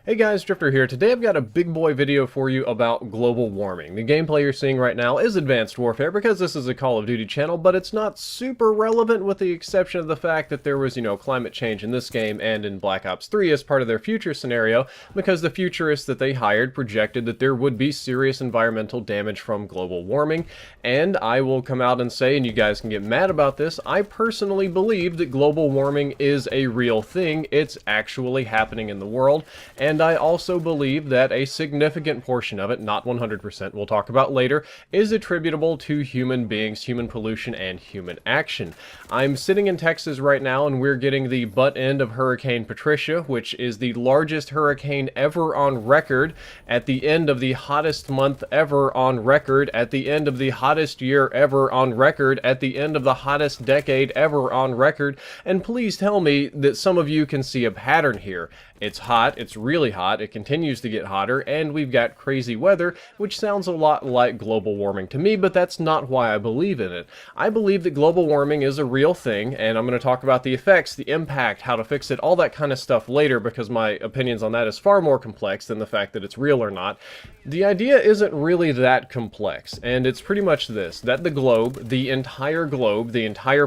Hey guys, Drift0r here. Today I've got a big boy video for you about global warming. The gameplay you're seeing right now is Advanced Warfare because this is a Call of Duty channel, but it's not super relevant with the exception of the fact that there was, climate change in this game and in Black Ops 3 as part of their future scenario because the futurists that they hired projected that there would be serious environmental damage from global warming. And I will come out and say, and you guys can get mad about this, I personally believe that global warming is a real thing. It's actually happening in the world. And I also believe that a significant portion of it, not 100%, we'll talk about later, is attributable to human beings, human pollution, and human action. I'm sitting in Texas right now, and we're getting the butt end of Hurricane Patricia, which is the largest hurricane ever on record, at the end of the hottest month ever on record, at the end of the hottest year ever on record, at the end of the hottest decade ever on record, and please tell me that some of you can see a pattern here. It's hot, it's really hot, it continues to get hotter, and we've got crazy weather, which sounds a lot like global warming to me, but that's not why I believe in it. I believe that global warming is a real thing, and I'm going to talk about the effects, the impact, how to fix it, all that kind of stuff later, because my opinions on that is far more complex than the fact that it's real or not. The idea isn't really that complex, and it's pretty much this, that the globe, the entire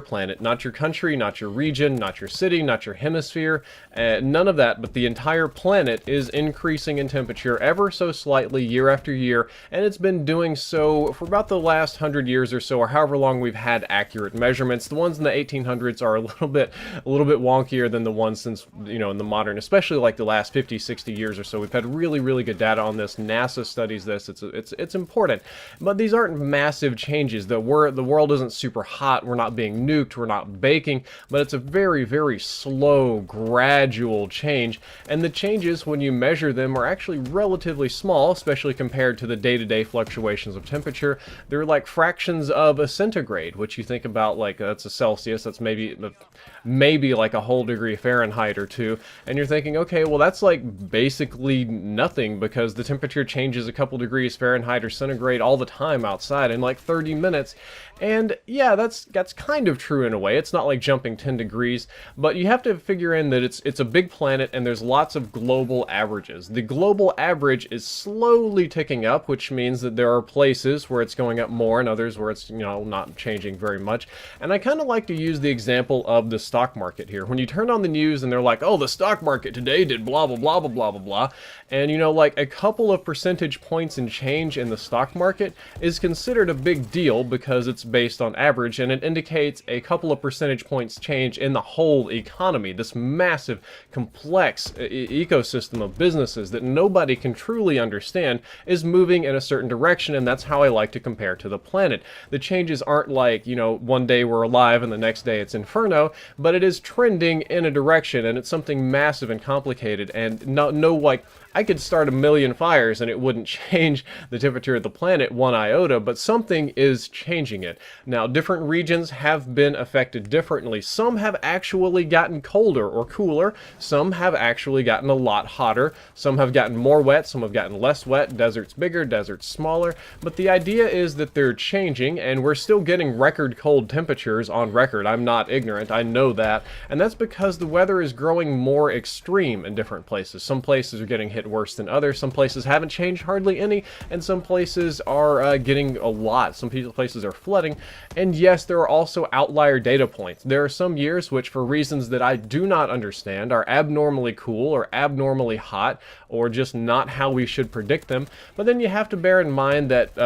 planet, not your country, not your region, not your city, not your hemisphere, none of that, but the entire planet is increasing in temperature ever so slightly year after year, and it's been doing so for about the last 100 years or so, or however long we've had accurate measurements. The ones in the 1800s are a little bit wonkier than the ones since, in the modern, especially like the last 50, 60 years or so. We've had really good data on this. NASA studies this. It's important, but these aren't massive changes. The world isn't super hot. We're not being nuked. We're not baking, but it's a very slow, gradual change. And the changes, when you measure them, are actually relatively small, especially compared to the day-to-day fluctuations of temperature. They're like fractions of a centigrade, which you think about like that's a Celsius, that's maybe like a whole degree Fahrenheit or two, and you're thinking, okay, well that's like basically nothing because the temperature changes a couple degrees Fahrenheit or centigrade all the time outside in like 30 minutes. And yeah, that's kind of true in a way. It's not like jumping 10 degrees, but you have to figure in that it's a big planet and there's lots of global averages. The global average is slowly ticking up, which means that there are places where it's going up more and others where it's, not changing very much. And I kind of like to use the example of the stock market here. When you turn on the news and they're like, oh, the stock market today did blah, blah, blah, blah, blah, blah, blah. And, like a couple of percentage points in change in the stock market is considered a big deal because it's based on average, and it indicates a couple of percentage points change in the whole economy, this massive, complex ecosystem of businesses that nobody can truly understand is moving in a certain direction, and that's how I like to compare to the planet. The changes aren't like, one day we're alive and the next day it's inferno, but it is trending in a direction, and it's something massive and complicated, and no like, I could start a million fires and it wouldn't change the temperature of the planet one iota, but something is changing it. Now, different regions have been affected differently. Some have actually gotten colder or cooler. Some have actually gotten a lot hotter. Some have gotten more wet. Some have gotten less wet. Deserts bigger, deserts smaller. But the idea is that they're changing, and we're still getting record cold temperatures on record. I'm not ignorant. I know that. And that's because the weather is growing more extreme in different places. Some places are getting hit worse than others. Some places haven't changed hardly any, and some places are getting a lot. Some places are flooding, and yes, there are also outlier data points. There are some years which, for reasons that I do not understand, are abnormally cool or abnormally hot, or just not how we should predict them. But then you have to bear in mind that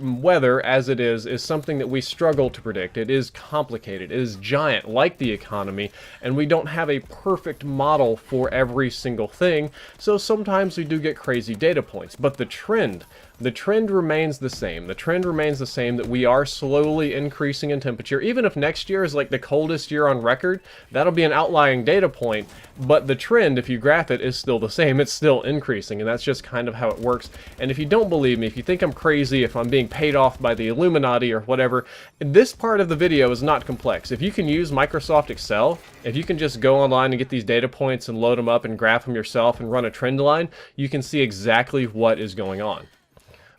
weather, as it is something that we struggle to predict. It is complicated. It is giant, like the economy, and we don't have a perfect model for every single thing, so sometimes we do get crazy data points. But the trend remains the same. The trend remains the same, that we are slowly increasing in temperature. Even if next year is like the coldest year on record, that'll be an outlying data point, but the trend, if you graph it, is still the same. It's still increasing, and that's just kind of how it works. And if you don't believe me, if you think I'm crazy, if I'm being paid off by the Illuminati or whatever, this part of the video is not complex. If you can use Microsoft Excel, if you can just go online and get these data points and load them up and graph them yourself and run a trend line, you can see exactly what is going on.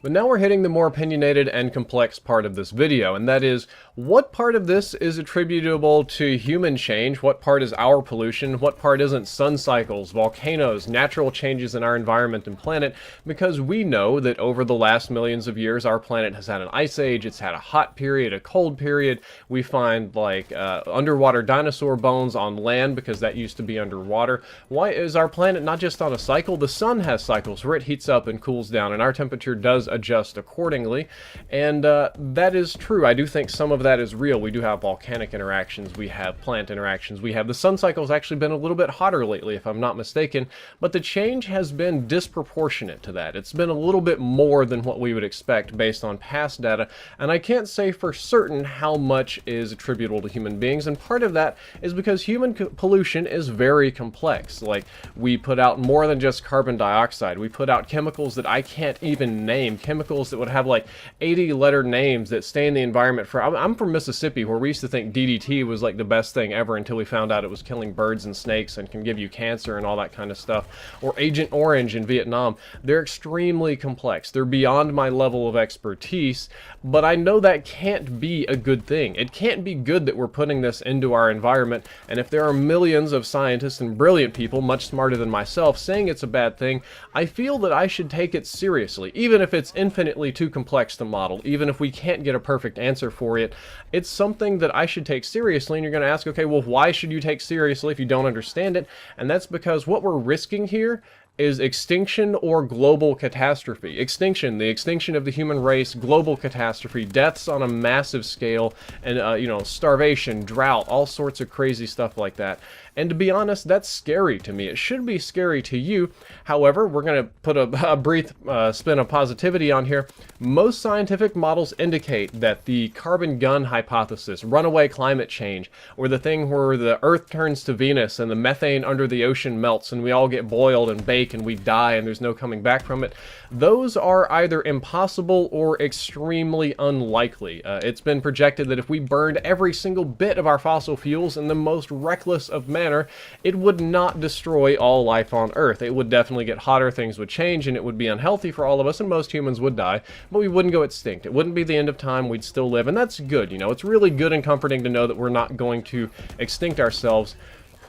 But now we're hitting the more opinionated and complex part of this video, and that is, What part of this is attributable to human change? What part is our pollution? What part isn't sun cycles, volcanoes, natural changes in our environment and planet? Because we know that over the last millions of years, our planet has had an ice age, it's had a hot period, a cold period. We find like underwater dinosaur bones on land because that used to be underwater. Why is our planet not just on a cycle? The sun has cycles where it heats up and cools down, and our temperature does adjust accordingly. And that is true. I do think some of that is real. We do have volcanic interactions, we have plant interactions, we have the sun cycle's actually been a little bit hotter lately, if I'm not mistaken, but the change has been disproportionate to that. It's been a little bit more than what we would expect based on past data, and I can't say for certain how much is attributable to human beings, and part of that is because human pollution is very complex. Like, we put out more than just carbon dioxide. We put out chemicals that I can't even name, chemicals that would have like 80-letter names that stay in the environment for... I'm from Mississippi, where we used to think DDT was like the best thing ever until we found out it was killing birds and snakes and can give you cancer and all that kind of stuff. Or Agent Orange in Vietnam. They're extremely complex. They're beyond my level of expertise, but I know that can't be a good thing. It can't be good that we're putting this into our environment, and if there are millions of scientists and brilliant people, much smarter than myself, saying it's a bad thing, I feel that I should take it seriously, even if it's infinitely too complex to model, even if we can't get a perfect answer for it. It's something that I should take seriously, and you're going to ask, okay, well, why should you take seriously if you don't understand it? And that's because what we're risking here is extinction or global catastrophe. Extinction, the extinction of the human race, global catastrophe, deaths on a massive scale, and starvation, drought, all sorts of crazy stuff like that. And to be honest, that's scary to me. It should be scary to you. However, we're going to put a brief spin of positivity on here. Most scientific models indicate that the carbon gun hypothesis, runaway climate change, or the thing where the Earth turns to Venus and the methane under the ocean melts and we all get boiled and baked and we die and there's no coming back from it, those are either impossible or extremely unlikely. It's been projected that if we burned every single bit of our fossil fuels in the most reckless of manner, it would not destroy all life on Earth. It would definitely get hotter, things would change, and it would be unhealthy for all of us, and most humans would die, but we wouldn't go extinct. It wouldn't be the end of time, we'd still live, and that's good, you know. It's really good and comforting to know that we're not going to extinct ourselves,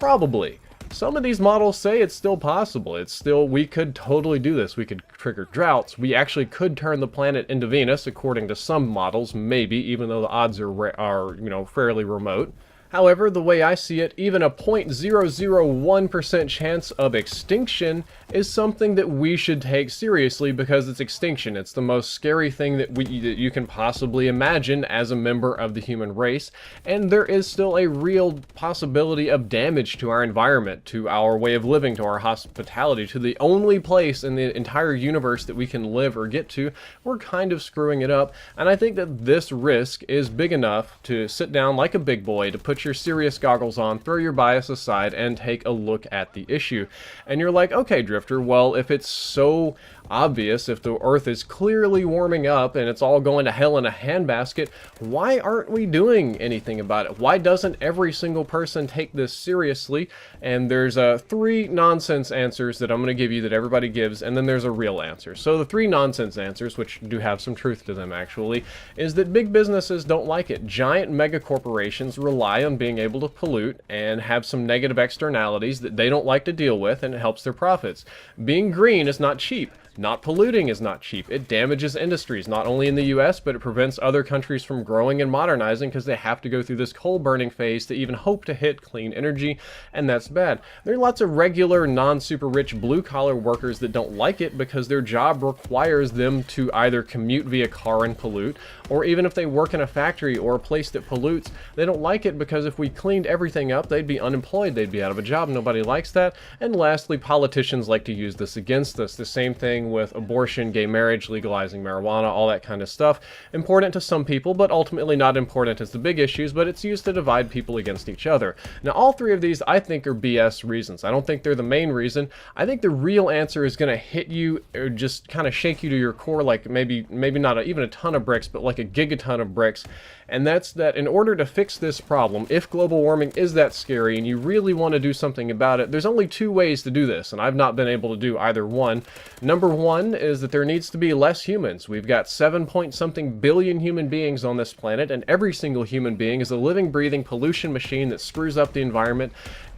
probably. Some of these models say it's still possible. It's still, we could totally do this. We could trigger droughts. We actually could turn the planet into Venus, according to some models, maybe, even though the odds are fairly remote. However, the way I see it, even a 0.001% chance of extinction is something that we should take seriously because it's extinction. It's the most scary thing that you can possibly imagine as a member of the human race, and there is still a real possibility of damage to our environment, to our way of living, to our hospitality, to the only place in the entire universe that we can live or get to. We're kind of screwing it up, and I think that this risk is big enough to sit down like a big boy, to put your serious goggles on, throw your bias aside, and take a look at the issue. And you're like, okay, Drifter, well, if it's so obvious, if the Earth is clearly warming up and it's all going to hell in a handbasket, why aren't we doing anything about it? Why doesn't every single person take this seriously? And there's 3 nonsense answers that I'm going to give you that everybody gives, and then there's a real answer. So the 3 nonsense answers, which do have some truth to them actually, is that big businesses don't like it. Giant mega corporations rely on being able to pollute and have some negative externalities that they don't like to deal with, and it helps their profits. Being green is not cheap. Not polluting is not cheap. It damages industries, not only in the US, but it prevents other countries from growing and modernizing because they have to go through this coal burning phase to even hope to hit clean energy, and that's bad. There are lots of regular, non-super rich blue-collar workers that don't like it because their job requires them to either commute via car and pollute, or even if they work in a factory or a place that pollutes, they don't like it because if we cleaned everything up, they'd be unemployed, they'd be out of a job, nobody likes that. And lastly, politicians like to use this against us. The same thing with abortion, gay marriage, legalizing marijuana, all that kind of stuff. Important to some people, but ultimately not important as the big issues, but it's used to divide people against each other. Now, all 3 of these I think are BS reasons. I don't think they're the main reason. I think the real answer is going to hit you, or just kind of shake you to your core, like maybe not even a ton of bricks, but like a gigaton of bricks. And that's that in order to fix this problem, if global warming is that scary and you really want to do something about it, there's only two ways to do this, and I've not been able to do either one. Number one is that there needs to be less humans. We've got 7-point-something billion human beings on this planet, and every single human being is a living, breathing pollution machine that screws up the environment,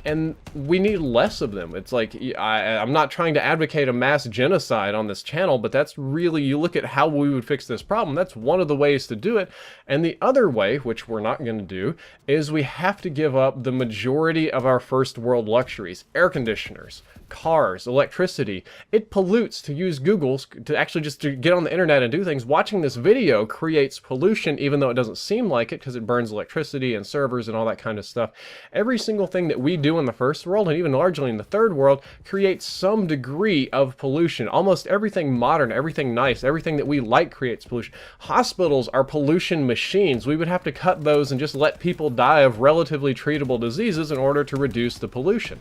and we need less of them. It's like, I'm not trying to advocate a mass genocide on this channel, but that's really, you look at how we would fix this problem, that's one of the ways to do it. And the other way, which we're not going to do, is we have to give up the majority of our first world luxuries. Air conditioners, cars, electricity. It pollutes to use Google's, to actually just to get on the internet and do things. Watching this video creates pollution, even though it doesn't seem like it, because it burns electricity and servers and all that kind of stuff. Every single thing that we do in the first world, and even largely in the third world, creates some degree of pollution. Almost everything modern, everything nice, everything that we like creates pollution. Hospitals are pollution machines. We would have to cut those and just let people die of relatively treatable diseases in order to reduce the pollution.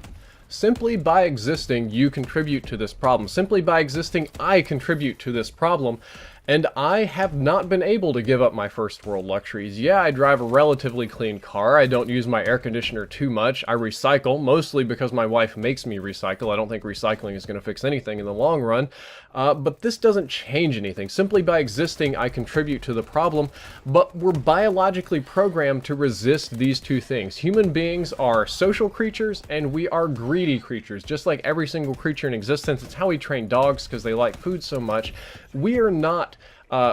Simply by existing, you contribute to this problem. Simply by existing, I contribute to this problem. And I have not been able to give up my first world luxuries. Yeah, I drive a relatively clean car. I don't use my air conditioner too much. I recycle, mostly because my wife makes me recycle. I don't think recycling is going to fix anything in the long run. But this doesn't change anything. Simply by existing, I contribute to the problem. But we're biologically programmed to resist these two things. Human beings are social creatures, and we are greedy creatures. Just like every single creature in existence, it's how we train dogs, because they like food so much. We are not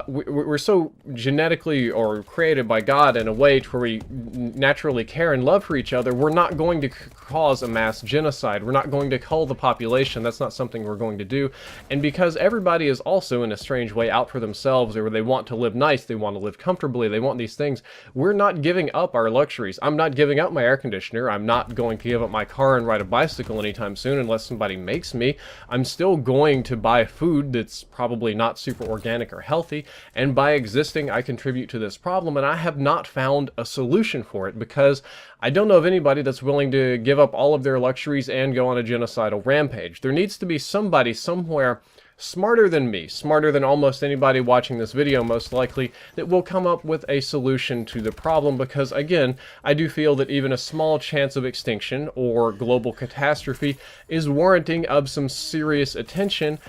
we're so genetically or created by God in a way to where we naturally care and love for each other. We're not going to cause a mass genocide. We're not going to cull the population. That's not something we're going to do. And because everybody is also in a strange way out for themselves, or they want to live nice, they want to live comfortably, they want these things, we're not giving up our luxuries. I'm not giving up my air conditioner. I'm not going to give up my car and ride a bicycle anytime soon unless somebody makes me. I'm still going to buy food that's probably not super organic or healthy. And by existing, I contribute to this problem, and I have not found a solution for it, because I don't know of anybody that's willing to give up all of their luxuries and go on a genocidal rampage. There needs to be somebody somewhere smarter than me, smarter than almost anybody watching this video most likely, that will come up with a solution to the problem, because again, I do feel that even a small chance of extinction or global catastrophe is warranting of some serious attention,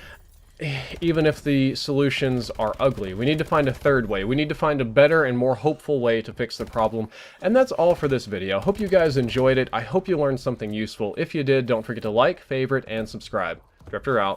even if the solutions are ugly. We need to find a third way. We need to find a better and more hopeful way to fix the problem. And that's all for this video. Hope you guys enjoyed it. I hope you learned something useful. If you did, don't forget to like, favorite, and subscribe. Drift0r out.